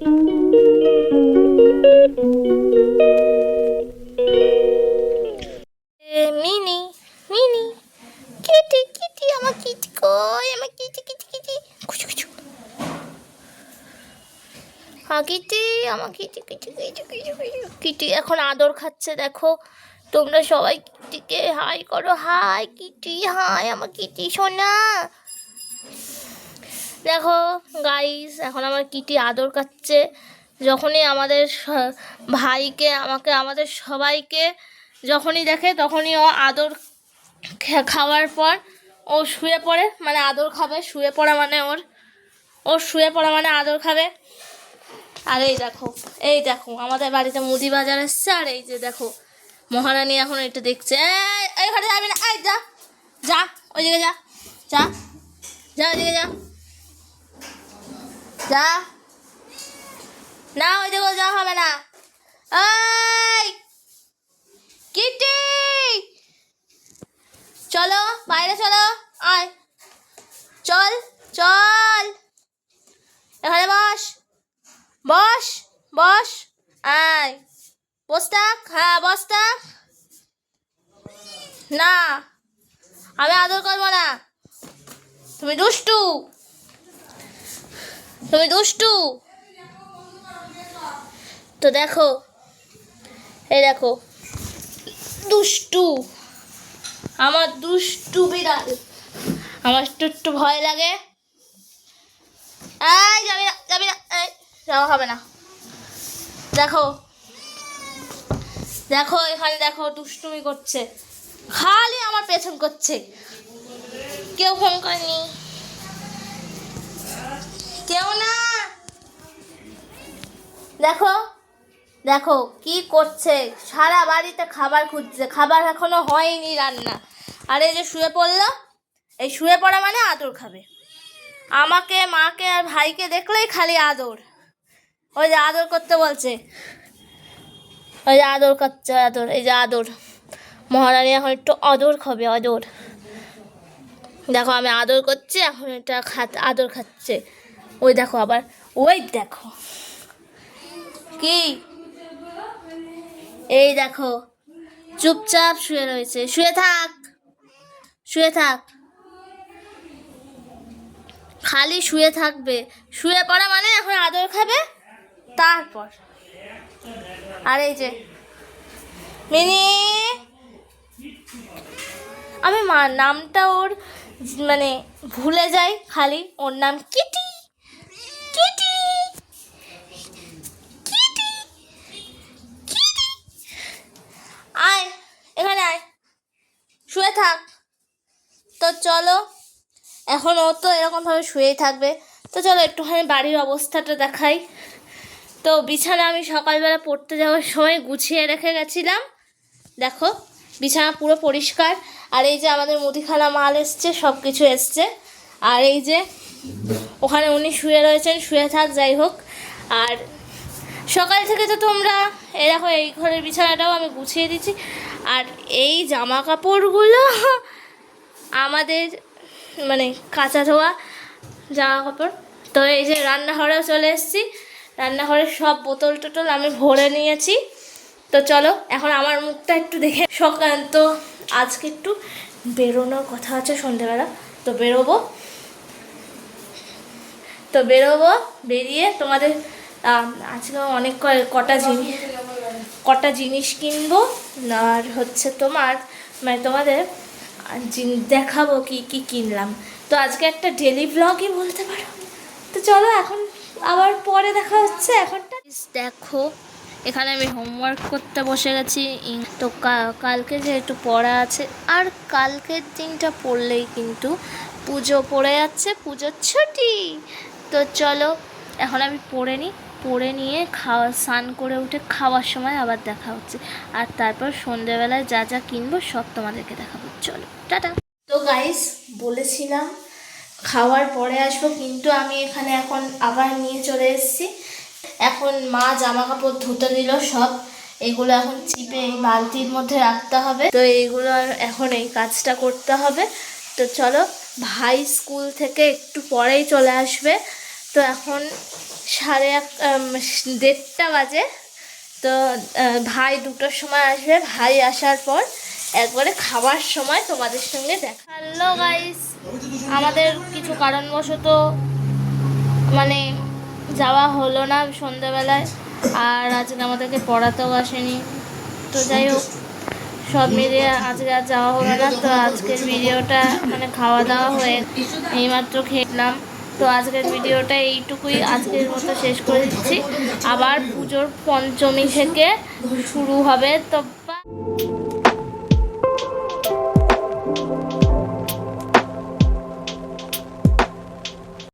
Mini mini Kitty Kitty আমার Kitty কই আমার কিটি কিটি কিটি কুচু কুচু কিটি আমার Kitty Kitty Kitty Kitty Kitty এখন আদর খাচ্ছে। দেখো তোমরা সবাই কিটিকে হাই করো, হাই কিটি, হাই আমার কিটি সোনা। দেখো গাইস এখন আমার কিটি আদর খাচ্ছে। যখনই আমাদের ভাইকে আমাকে আমাদের সবাইকে যখনই দেখে তখনই ও আদর খাওয়ার পর ও শুয়ে পড়ে, মানে আদর খাবে। শুয়ে পড়া মানে ওর শুয়ে পড়া মানে আদর খাবে। আর এই দেখো আমাদের বাড়িতে মুদি বাজার এসছে। আর এই যে দেখো মহারানী এখন এটা দেখছে। এই ঘরে যাবি না, এই যা যা ওইদিকে যা যা যা ওইদিকে যা যা না, ওইদিকে যাওয়া হবে না। এই কিটি চলো বাইরে চলো, আয় চল চল, এখানে বস বস বস, আয় বস থাক, হ্যাঁ বস থাক। না আমি আদর করবো না, তুমি দুষ্টু, তুমি দুষ্টু। তো দেখো এই দেখো দুষ্টু, আমার দুষ্টু বিড়াল, আমার একটু ভয় লাগে। এই যাবি না যাবি না, এই যাওয়া হবে না। দেখো দেখো এখানে দেখো দুষ্টুমি করছে, খালি আমার পেছন করছে। কেউ ফোন করেনি, কেউ না। দেখো দেখো কি করছে, সারা বাড়িতে খাবার খুঁজছে, খাবার এখনো হয়নি রান্না। আর এই যে শুয়ে পড়লো, এই শুয়ে পড়া মানে আদর খাবে। আমাকে মাকে আর ভাইকে দেখলেই খালি আদর, ওই যে আদর করতে বলছে, ওই যে আদর করছে, আদর, এই যে আদর। মহারানী এখন একটু আদর খাবে, আদর। দেখো আমি আদর করছি, এখন এটা আদর খাচ্ছে। ওই দেখো আবার, ওই দেখো কি, এই দেখো চুপচাপ শুয়ে রয়েছে। শুয়ে থাক, শুয়ে থাক, খালি শুয়ে থাকবে। শুয়ে পড়া মানে এখন আদর খাবে তারপর। আর এই যে মিনি, আমি নামটা ওর মানে ভুলে যাই, খালি ওর নাম কিটি কিটি কিটি কিটি। আয় এখানে আয়, শুয়ে থাক। তো চলো এখন ও তো এরকমভাবে শুয়েই থাকবে। তো চলো একটুখানি বাড়ির অবস্থাটা দেখাই। তো বিছানা আমি সকালবেলা পড়তে যাওয়ার সময় গুছিয়ে রেখে গেছিলাম। দেখো বিছানা পুরো পরিষ্কার। আর এই যে আমাদের মুদিখানা মাল এসছে, সব কিছু এসছে। আর এই যে ওখানে উনি শুয়ে রয়েছেন, শুয়ে থাক যাই হোক। আর সকাল থেকে তো তোমরা এই দেখো এই ঘরের বিছানাটাও আমি গুছিয়ে দিচ্ছি। আর এই জামা কাপড়গুলো আমাদের মানে কাঁচা ধোয়া জামা কাপড়। তো এই যে রান্নাঘরেও চলে এসেছি, রান্নাঘরের সব বোতল টোতল আমি ভরে নিয়েছি। তো চলো এখন আমার মুখটা একটু দেখে। সকাল তো আজকে একটু বেরোনোর কথা আছে সন্ধ্যেবেলা, তো বেরোবো। বেরিয়ে তোমাদের আজকে অনেক কটা জিনিস কিনবো। আর হচ্ছে তোমাদের দেখাবো কি কি কিনলাম। তো আজকে একটা ডেলি ব্লগই বলতে পারো। তো চলো এখন আবার পরে দেখা হচ্ছে। এখনটা দেখো এখানে আমি হোমওয়ার্ক করতে বসে গেছি। তো কালকে যেহেতু পড়া আছে, আর কালকের দিনটা পড়লেই কিন্তু পুজো পড়ে যাচ্ছে, পুজোর ছুটি। তো চলো এখন আমি পড়ে নিয়ে স্নান করে উঠে খাওয়ার সময় আবার দেখা হচ্ছে। আর তারপর সন্ধ্যেবেলায় যা যা কিনবো সব তোমাদেরকে দেখাবো। চলো টাটা। তো গাইস বলেছিলাম খাওয়ার পরে আসবো, কিন্তু আমি এখানে এখন আবার নিয়ে চলে এসেছি। এখন মা জামা কাপড় ধুতে দিল সব, এগুলো এখন চিপে এই বালতির মধ্যে রাখতে হবে। তো এইগুলো এখন এই কাজটা করতে হবে। তো চলো ভাই স্কুল থেকে একটু পরেই চলে আসবে। তো এখন দেড়টা বাজে। তো ভাই 2টোর সময় আসবে। ভাই আসার পর একবারে খাবার সময় তোমাদের সঙ্গে দেখা। হ্যালো গাইস, আমাদের কিছু কারণবশত মানে যাওয়া হলো না সন্ধ্যেবেলায়, আর আজকে আমাদেরকে পড়াতেও আসেনি। তো যাই হোক, সব মিলিয়ে আজকে আর যাওয়া হলো না। তো আজকের ভিডিওটা মানে খাওয়া দাওয়া হয়ে এইমাত্র খেলাম। তো আজকের ভিডিওটা এইটুকুই আজকের মতো শেষ করে দিচ্ছি। আবার পুজোর পঞ্চমী থেকে শুরু হবে। তো